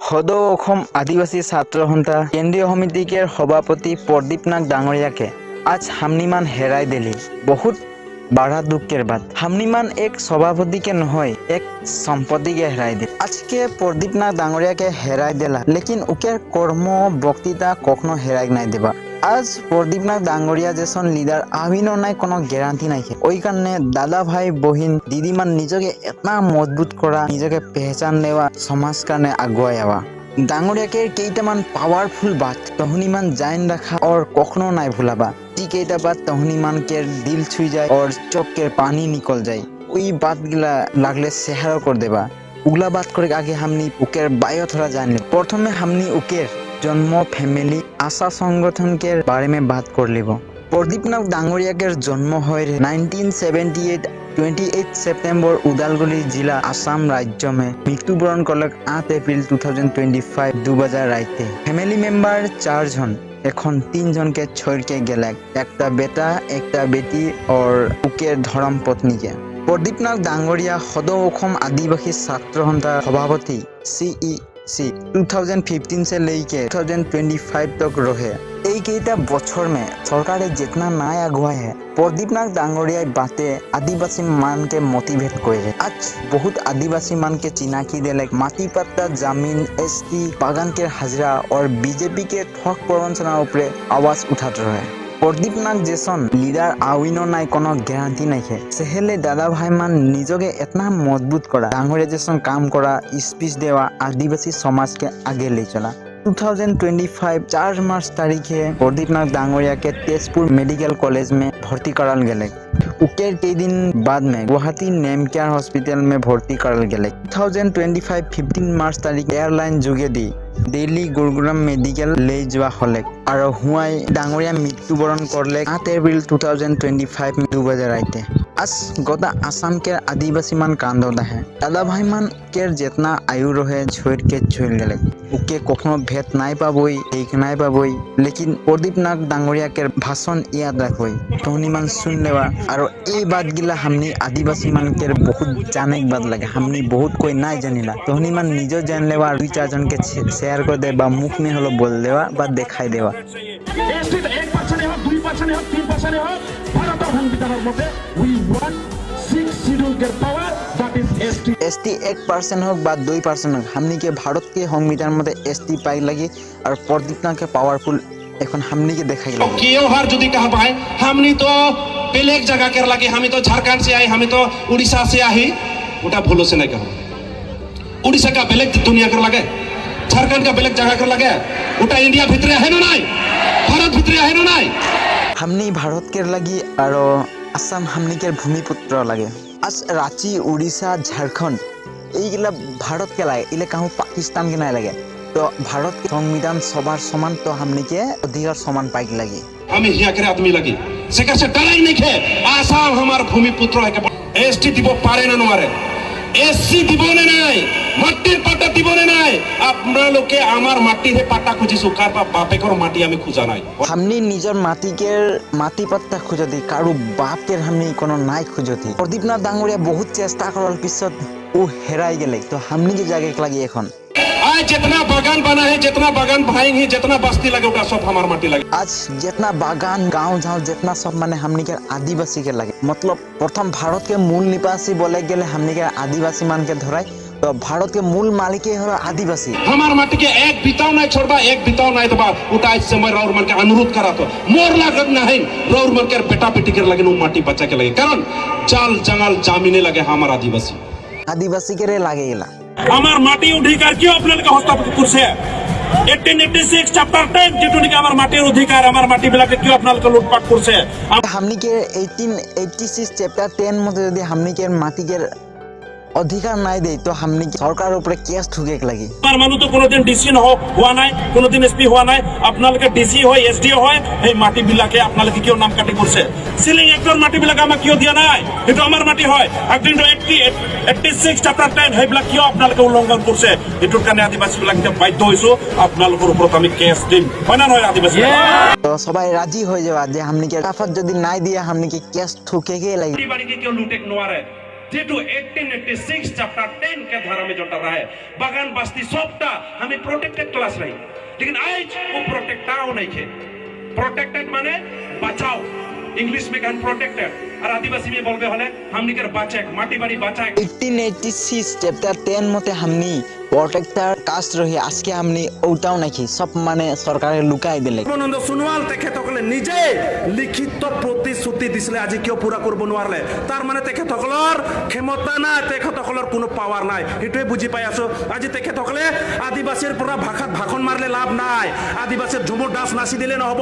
সদৌ অসম আদিবাসী ছাত্ৰ সন্থা কেন্দ্ৰীয় সমিতিৰ সভাপতি प्रदीप नाग डांगरिया आज हामनिमान हेराई दिली बहुत बड़ा दुख के बाद। हामनिमान एक सभापति के নহয় एक संपत्ति के हेराई दिल। आज के प्रदीप नाग डांगरिया के हेराई दिला लेकिन उकेर कर्म बक्तृता कखनो हेराई नहीं दिबा। आज प्रदीप नाग डांगरिया जैसन लीडर आविनो নাই কোনো গ্যারান্টি নাই। ওই কারণে দাদা ভাই বহিন দিদিমান নিজকে এতনা মজবুত করা নিজকে পেহচান দেওয়া সমাজ কারণে আগুৱাই যাওয়া। ডাঙরিয়াকে কেইটামান পাওয়ারফুল বাত তহনিমান জাইন রাখা और কখনো নাই ভুলাবা। টি কেইটা বাত তহনিমান के दिल छुई जाए और चोख के पानी निकल जाए। ওই বাতগুলা লাগলে শেয়ার कर देबा। उगला बात करे आगे हमनी उकेर बायो थोड़ा जान ले। प्रथमे हमनी उकेर जन्म फैमिली आशा संगठन के बारे में बात कर लेब। प्रदीप नाग डांगरिया के जन्म है 1978 28 सेप्टेम्बर उदालगुड़ी जिला आसाम राज्य में। मृत्युबरण करल 8 एप्रिल 2025 2 बजे राइते। फैमिली मेम्बर 4 जन এখন 3 जन के छोड़ के गेलक एक बेटा एक बेटी और उकेर धर्म पत्नी के। प्रदीप नाग डांगरिया सदৌ অসম आदिवासी ছাত্ৰ সন্থা सभापति CEC 2015 से लेके 2025 तक रहे। एक बছर में सरकार जितना नया अगुआ है प्रदीप नाग डांगरिया बाते आदिवासी मान के मोटिवेट करे। आज बहुत आदिवासी मान के चिनाकी दिले माटी पट्टा जमीन ST बागान के हाजिरा और बीजेपी के ठग प्रवंचना ऊपर आवाज उठाते रहे। प्रदीप नाग जैसन लीडर आविनो নাই কোনো গ্যারান্টি নাই সেহেলে দাদা ভাই মান নিজকে এতনা মজবুত করা ডাঙরিয়া जैसन काम करा स्पीच देवा आदिवासी समाज के आगे ले चला। 2025 4 मार्च तारीखे प्रदीप नाग डांगरिया के तेजपुर मेडिकल कॉलेज में भर्ती कराल गेले। उकेर कई दिन बाद में गुवाहाटी नेमकेयर हॉस्पिटल में भर्ती कराल गेले। 2025 15 मार्च तारीख एयरलाइन जोगेदी दिल्ली गुरुग्राम मेडिकल ले जावा हले और हुआई डांगरिया मृत्युबरण करले 8 एप्रिल 2025 में 2 बजे राइते। आज गोटा आसाम के आदिवासी मान कांदोदा है दादा भाई मान के जितना आयु रहे छोड़ के छोड़ गेले उके कखनो भेद नाई पाबई एक नाई पाबई। लेकिन प्रदीप नाग डांगरिया के भाषण याद रखबई तहनी मान सुन लेवा और ये बात गिला हमनी आदिवासी मान के बहुत जाने के बात लगे हमनी बहुत कोई नाई जानिला तहनी मान निजो जान लेवा 2-4 जन के शेयर कर दे बा मुख में हलो बोल देवा बा देखाई देवा। ST 1% হোক বা 2% হোক हमनी के भारत के संविधान मते ST पाई लगी और प्रदीप नाग के पावरफुल এখন हमनी के देखाई लगी। केओ हर जदी कहा भाई हमनी तो बेलेग जगह के लगे हमी तो झारखंड से आई हमी तो उड़ीसा से आई ओटा भूलो से नहीं कहो। उड़ीसा का बेलेग दुनिया कर लगे झारखंड का बेलेग जगह कर लगे ओटा इंडिया भितरे है ना नहीं भारत भितरे है ना नहीं। हमनी भारत के लगी और आसाम हमनी के भूमिपुत्र लगे। आज रांची उड़ीसा झारखंड এইগুলা भारत के लगे इले कहूँ पाकिस्तान के नहीं लगे तो भारत के संविधान सबार समान तो हमनी के अधिकार समान पाई लगी। हमें यहाँ के आदमी लगी सेकर से डराई नहीं खे आसाम हमार भूमिपुत्र है के ST দিব পারে না নমারে SC দিবনে নাই মাটির পাটা দিবনে নাই আপনারা লোকে আমার মাটির পাটা খুঁজিছো কার বাপে কর মাটি আমি খুঁজা নাই हमनी निजर माटी के माटी पत्ता खुजती कारू बाप के हमनी कोनो नाई खुजती। प्रदीप नाग डांगरिया बहुत चेष्टा करल पिছত उ हेराई गेले तो हमनी के जागे लगी এখন आज जितना बागान बना है जितना बागान भाएंगे जितना बस्ती लगे उटा सब हमार माटी लगे। आज जितना बागान गांव झाँव जितना सब माने हमनी के आदिवासी के लगे मतलब प्रथम भारत के मूल निवासी बोले गेले हमनी के आदिवासी मान के धराई तो भारत के मूल मालिक हलो आदिवासी। हमार माटी के एक बिताव नहीं छोड़बा एक बिताव नहीं दबा उटा इस समय रौर मन के अनुरोध करा तो मोर लागत नहीं रौर मन के बेटा बेटी के लगे माटी बच्चा के लगे कारण जाल जंगल जामिने लगे हमार आदिवासी के रे लागे गेला আমার মাটি অধিকার কি আপনাদেরকে হস্তান্তর করছে 1886 চ্যাপ্টার 10 যেটুনি আমার মাটির অধিকার আমার মাটি বিলাকে কি আপনাদেরকে লুটপাট করছে हमनी के 1886 चैप्टर 10 মধ্যে যদি हमनी के माटी के अधिकार নাই দেই তো हमनी সরকার উপরে কেস ঠুকে লাগি। আমার মানু তো কোনোদিন ডিসি হওয়া নাই কোনোদিন এসপি হওয়া নাই আপনাদেরকে ডিসি হয় এসডিও হয় এই মাটি বিলাকে আপনাদেরকে কেউ নাম কাটি করছে সিলিং একটর মাটি বিলাকে আমাকে কেউ দিয়া নাই এটা আমার মাটি হয় একদিন 86 চ্যাপ্টার 10 এই বিলাক কেউ আপনাদেরকে উল্লঙ্ঘন করছে এটুর কারণে আদিবাসী বিলাকে বাধ্য হইছো আপনাদের উপর আমি কেস দিম হয় না নয় আদিবাসী তো সবাই রাজি হয়ে যাওয়া যে हमनी के কাফাত যদি নাই দিয়া हमनी के কেস ঠুকে গে লাগি। বাড়িকে কেউ লুটেক নোয়ারে যেটু 1886 चैप्टर 10 के धारा में जोटा रहा है बागान बस्ती सबटा हमें प्रोटेक्टेड क्लास रही लेकिन आज वो प्रोटेक्टाओ नहीं थे प्रोटेक्टेड माने बचाओ इंग्लिश में कहन प्रोटेक्टेड और आदिवासी में बोलबे हले हमनी के बाँचे माटी बाड़ी बाँचे 1886 चैप्टर 10 মতে हमनी প্রটেক্টর কাস্ট রহি আজকে हमनी ওটাও নাকি সব মানে সরকারে লুকাই দিলে সর্বানন্দ সোনোৱাল তেখেতসকলে নিজে লিখিত প্ৰতিশ্ৰুতি দিছিলে আজি কিয় পুৰা কৰিব নোৱাৰিলে তাৰ মানে তেখেতসকলৰ ক্ষমতা নাই তেখেতসকলৰ কোনো পাৱাৰ নাই সেইটোৱে বুজি পাই আছো আজি তেখেতসকলে আদিবাসীৰ পৰা ভাষাত ভাষণ মাৰিলে লাভ নাই আদিবাসীৰ ঝুমুৰ ডান্স নাচি দিলে নহব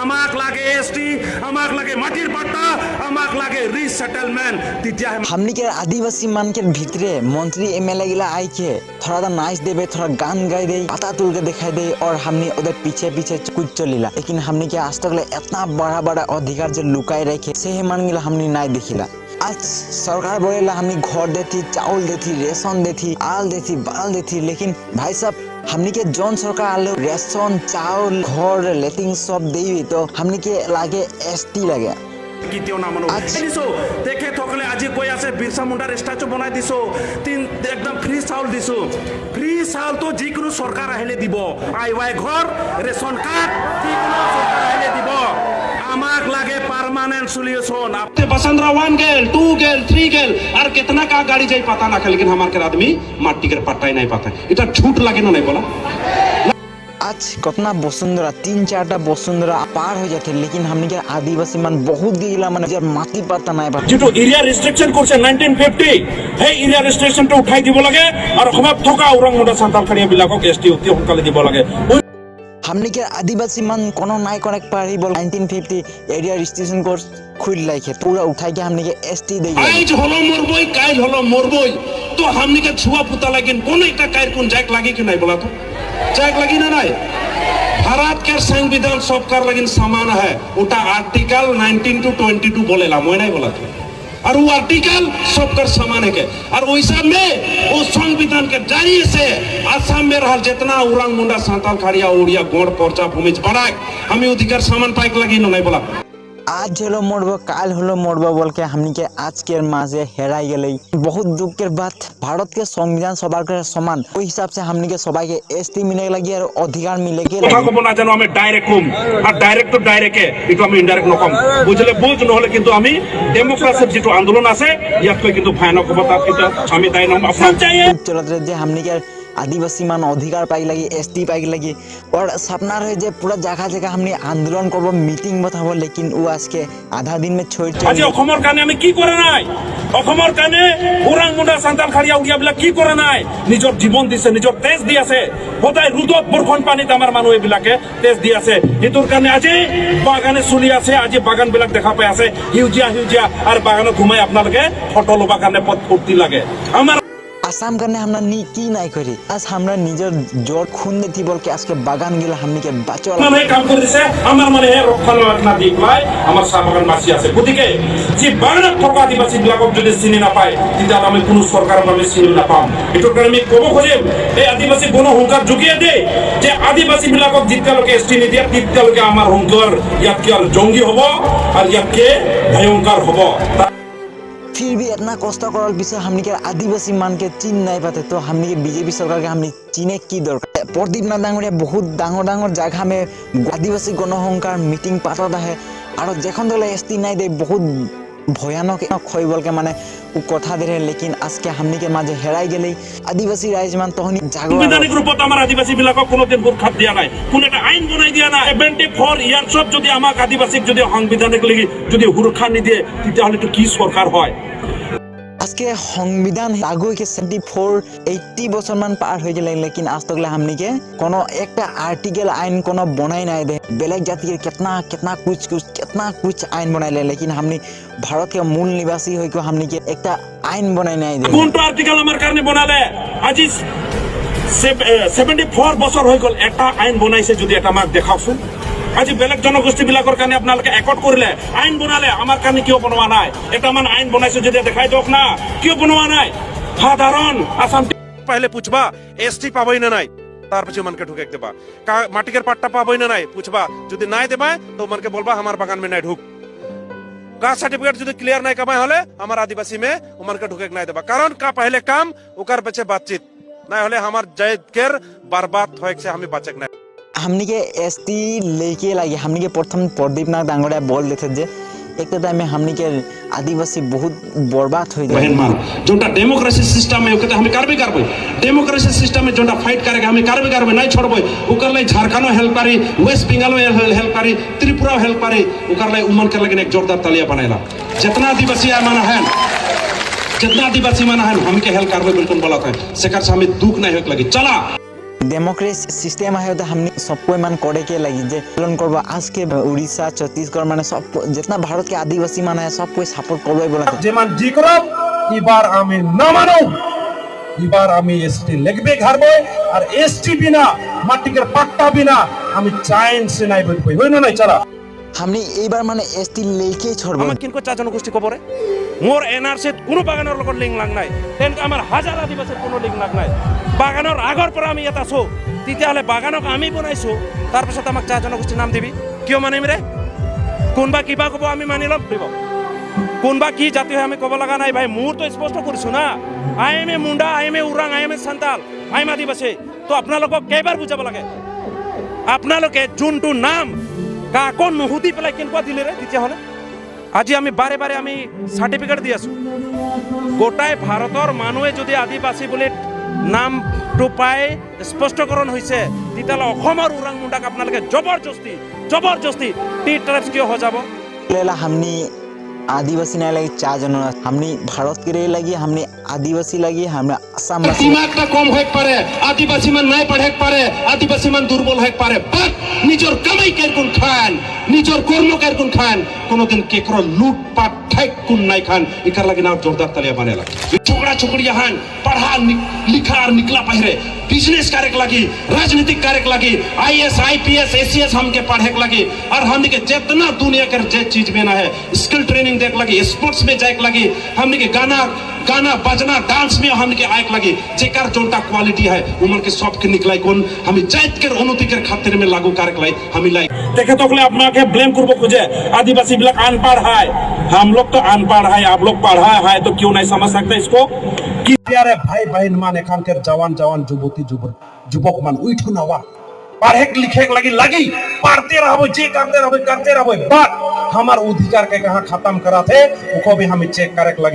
আমাক লাগে এসটি আমাক লাগে মাটিৰ পাট্টা আমাক লাগে রিসেটেলমেন্ট তেতিয়াহে हमनी के आदिवासी मान के भीतरे मंत्री एमएलए गिला आई के थोड़ा नाच देवे थोड़ा गान गाई दे पता तुल के दिखाई दे और हमनी उधर पीछे पीछे कुछ चलीला लेकिन हमनी के आज तक इतना बड़ा बड़ा अधिकार जो लुकाई रखे से मान गिला हमनी नाई देखिला आज सरकार बोलेला हमनी घर देती चावल देती रेशन देती आल देती बाल देती लेकिन भाई साहब हमनी के जौन सरकार आलो रेशन चावल घर लेटिंग सब देवी तो हमनी के लागे एसटी लगे কেতিয়াও নামানো দিছো তেখেতসকলে আজি কৈ আছে বিৰছা মুণ্ডাৰ ষ্টাচু বনাই দিছো একদম ফ্ৰী চাউল দিছো ফ্ৰী চাউলটো যিকোনো চৰকাৰ আহিলে দিব আইৱাই ঘৰ ৰেচন কাৰ্ড যিকোনো চৰকাৰ আহিলে দিব আমাক লাগে পার্মানেন্ট সলিউশন ते बसंतरा 1 गेल 2 गेल 3 गेल और कितना का गाड़ी जाई पता ना लेकिन हमार के आदमी माटी के पट्टा ही नहीं पाता इटा झूठ लगे ना नहीं बोला आज कतना बसुंधरा 3-4टा बसुंधरा पार हो जाते लेकिन हमनी के आदिवासी मान बहुत गिला মানে যে মাটি পাতা নাই যেটো এরিয়া রেস্ট্রিকশন করছে 1950 এই এরিয়া রেস্ট্রিকশনটো উঠাই দিব লাগে আর অসমত থকা উৰং মুণ্ডা সান্তাল খাৰিয়া বিলাকক এসটি অতি সোনকালে দিব লাগে हमनी के आदिवासी मान कोनो नाय करे पारी बोल 1950 एरिया रेस्ट्रिक्शन कोर्स खुल लाइके पूरा उठाई के हमनी के एसटी दे আজ হলো মরবই কাল হলো মরবই তো हमनी के छुआ पुता লাগিন কোন একটা কায়ের কোন জায়গ লাগি কি নাই বলা তো জায়গ লাগি না নাই भारत के संविधान सबकर लगिन समान है उटा आर्टिकल 19 to 22 बोलेला मैं नहीं बोला था और वो आर्टिकल सबकर समान है के और वैसा में वो संविधान के जारी से असम में रहल जितना उरंग मुंडा सांताल खाड़िया उड़िया गोड़ पर्चा भूमि बड़ा हमें अधिकार समान पाइक लगी नहीं बोला आज हलो मोड़बो काल हलो मोड़बो बोल के हमनी के आज के माजे हेराई गेलै बहुत दुख के बात भारत के संविधान सবার के समान ওই हिसाब से हमनी के सबाई के एसटी मिले लगी और अधिकार मिले के কথা কব না জানো আমি ডাইরেক্ট কম আর ডাইরেক্ট তো ডাইরেক্টে এটা আমি ইনডাইরেক্ট নকম বুঝলে বুঝ নহলে কিন্তু আমি ডেমোক্রেসির যেটো আন্দোলন আছে ইয়াতকৈ কিন্তু ভয়ানক হ'ব তাত কিন্তু আমি দাই নম আপনার চাইয়ে চলতে যে हमनी के आदिवासी मान अधिकार पाई लगी एसटी पाई लगी और सपना रहे जे पूरा जगह जगह हमने आंदोलन करब मीटिंग बताबो लेकिन वो आज के आधा दिन में छोड़ আজি অসমৰ কানে আমি কি কৰা নাই অসমৰ কানে উৰাং মুণ্ডা সান্তাল খাড়িয়া উড়িয়া বিলাক কি কৰা নাই নিজৰ জীবন দিছে নিজৰ তেজ দি আছে সদায় ৰুদত বৰখন পানীত আমাৰ মানুহ বিলাকে তেজ দি আছে এটোৰ কানে আজি বাগানে চলি আছে আজি বাগান বিলাক দেখা পাই আছে হিউজিয়া হিউজিয়া আর বাগানে ঘুমাই আপোনালোকে ফটো লবা কানে পথ ফুর্তি লাগে আমাৰ आसाम करने हमरा नी की নাই করি आज हमरा निजर जोर खून देती बोल के आज के बागान गिला हमनी के बाचल মানে কাম কৰি দিছে আমাৰ মানে ৰক্ষণাবেক্ষণ দি পাই আমাৰ চাহ বাগান বাচি আছে গতিকে যে বাগানত থকা আদিবাসী বিলাকক যদি চিনি নাপায় তেতিয়া আমি কোনো সরকাৰৰ বাবে চিনি নাপাম এটোৰ কাৰণে আমি ক'ব খুজিম এই আদিবাসী গণ হুংকাৰ যোগিয়ে দে যে আদিবাসী বিলাকক যেতিয়ালৈকে এসটি নিদিয়া তেতিয়ালৈকে আমাৰ হুংকাৰ ইয়াতকে আৰু জংগী হ'ব আৰু ইয়াতকে ভয়ংকৰ হ'ব फिर भी इतना कष्ट करल पीछे हमनी के आदिवासी मान के चिन नहीं पाते तो हमनी के बीजेपी सरकार के हमनी चीने की दरकार प्रदीप नाथ डांगरिया बहुत डांगर डांगर जगह में आदिवासी गणहंकार मीटिंग पातत है और जेखन दल एसटी नहीं दे बहुत भयानक खई बोल के माने कथा दे लेकिन आज के हमनी के माजे हेराई गेले आदिवासी राइज मान तहनी जागो সাংবিধানিক রূপত আমাৰ আদিবাসী বিলাকক কোনোদিন গুরখাত দিয়া নাই কোন এটা আইন বনাই দিয়া নাই 74 ইয়ার্সত যদি আমাক আদিবাসীক যদি সাংবিধানিক লাগি যদি সুৰক্ষা নিদিয়ে তেতিয়াহ'লে তো কি সরকার হয় आज के संविधान लागू के 74-80 बছর मान पार हो गए लेकिन आज तक हमनी के कोनो एक आर्टिकल आइन कोनो बनाई नहीं दे बेलेग जाति के कितना कुछ आइन बनाई ले लेकिन हमनी भारत के मूल निवासी हो के हमनी के एक आइन बनाई नहीं दे কোনটো আর্টিকেল আমার কারণে বনালে আজি 74 বছর হয়ে গল একটা আইন বনাইছে যদি এটা আমাক দেখাওছুন আজি বেলেগ জনগোষ্ঠী বিলাকৰ কাৰণে আপোনালোকে একট কৰিলে আইন বনালে আমাৰ কাৰণে কিয় বনোৱা নাই এটা মান আইন বনাইছে যদি দেখাই দিয়ক না কিয় বনোৱা নাই সাধাৰণ আসাম पहले पूछबा एसटी पाबै ना নাই তার পিছে মনকে ঢুকে দেবা মাটিকের পাট্টা পাबै না নাই पूछबा যদি নাই দেবা তো মনকে বলবা আমার বাগান में নাই ঢুক कास्ट सर्टिफिकेट जो क्लियर नहीं कमाए होले हमार आदिवासी में उमन के ढुके नहीं देबा कारण का पहले काम उकर बचे बातचीत नहीं होले हमार जय केर बर्बाद होए से हमें बचक नहीं हमनी के एसटी लेके लगे हमनी के प्रथम प्रदीप नाथ डांगरिया बोल देते जे एक टाइम में हमनी के आदिवासी बहुत बर्बाद हो जाए बहन मान जोटा डेमोक्रेसी सिस्टम में कहते हमें करबे करबे डेमोक्रेसी सिस्टम में जोटा फाइट करेगा हमें करबे करबे नहीं छोड़बे ओकर ले झारखंड हेल्प करी वेस्ट बंगाल में हेल्प करी त्रिपुरा हेल्प करी ओकर ले उमन के लगे एक जोरदार तालियां बनाइला जितना आदिवासी माना है जितना आदिवासी माना है हमके हेल्प करबे बिल्कुल बोलत है सेकर से हमें दुख नहीं होक लगी चला डेमोक्रेसी सिस्टेम है तो हमने सबको मान करे के लगी जे पालन करबो आज के उड़ीसा छत्तीसगढ़ माने सब जितना भारत के आदिवासी मान है सबको सपोर्ट करबे बोला যেমান জি করব এবার আমি না মানো এবার আমি এসটি লিখবে ঘাড়বই আর এসটি বিনা মাটিকের পাট্টা বিনা আমি চাইন সে নাই বলবই হই না নাই চলা हमने एक बार माने एसटी लेके छोड़बो আমার কিনকো চা জনগোষ্ঠী কবরে মোর এনআরসি কোনো বাগানের লগত লিঙ্ক লাগ নাই তেন আমার হাজার আদিবাসীর কোনো লিঙ্ক লাগ নাই বাগানৰ আগৰ পৰা আমি এটা আছো তেতিয়াহ'লে বাগানক আমি বনাইছো তাৰপিছত আমাক চা জনগোষ্ঠীৰ নাম দিবি কিয় মানিম ৰে কোনবা কিবা ক'ব আমি মানি ল'ম দিব কোনবা কি জাতি হয় আমি ক'ব লগা নাই ভাই মোৰ তো স্পষ্ট কৰিছো না I am a Munda I am a Oraon I am a Santal I am Adivasi তো আপোনালোকক কেইবাৰ বুজাব লাগে আপোনালোকে যোনটো নাম কাকো নুসুধি পেলাই কেনেকুৱা দিলে ৰে তেতিয়াহ'লে আজি আমি বাৰে বাৰে আমি সাৰ্টিফিকেট দি আছো গোটাই ভাৰতৰ মানুহে যদি আদিবাসী বুলি নামটো পাই স্পষ্টকৰণ হৈছে তেতিয়াহ'লে অসমৰ উৰাং মুণ্ডাক আপোনালোকে জবৰদস্তি টি ট্ৰাইবছ কিয় হৈ যাব लेला हमनी आदिवासी नहीं लगी चार जन हमनी भारत के रे लगी हमनी आदिवासी लगी हमने असम দিমাগটা কম হয়ে পারে আদিবাসী মান নাই পড়ে পারে আদিবাসী মান দুর্বল হয়ে পারে বাট নিজের কামাই কেরকুন খান নিজের কর্ম কেরকুন খান কোনদিন কেকর লুটপাট ঠাইক কোন নাই খান ইকার লাগি না জোরদার তালিয়া বানেলা छोकरा छोकरिया हान पढ़ा लिखा और निकला पहिरे बिजनेस करे के लगी राजनीतिक करे के लगी आईएएस आईपीएस एसीएस हमके पढ़े के लगी और हमने के जितना दुनिया के जे चीज में ना है स्किल ट्रेनिंग देख लगी स्पोर्ट्स में जाए के लगी हमने के गाना बजना डांस में हमने के आए के लगी जेकर जोटा क्वालिटी है उमर के सब के निकलाई कोन हम जाइत के उन्नति के खातिर में लागू करे के लाई हम लाई তেখেতসকলে আপোনাকে ব্লেম কৰিব খোজে आदिवासी বিলাক अनपढ़ है हम लोग तो अनपढ़ है आप लोग पढ़ा है तो क्यों नहीं समझ सकते इसको কি প্যারে ভাই বাহিন মান এখানকার জওয়ান যুবতী যুবক মান উঠো নাওয়া पढ़े लिखे लगी पढ़ते रहो जे करते रहो बात हमार अधिकार के कहाँ खत्म करा थे उसको भी हम चेक करे लगी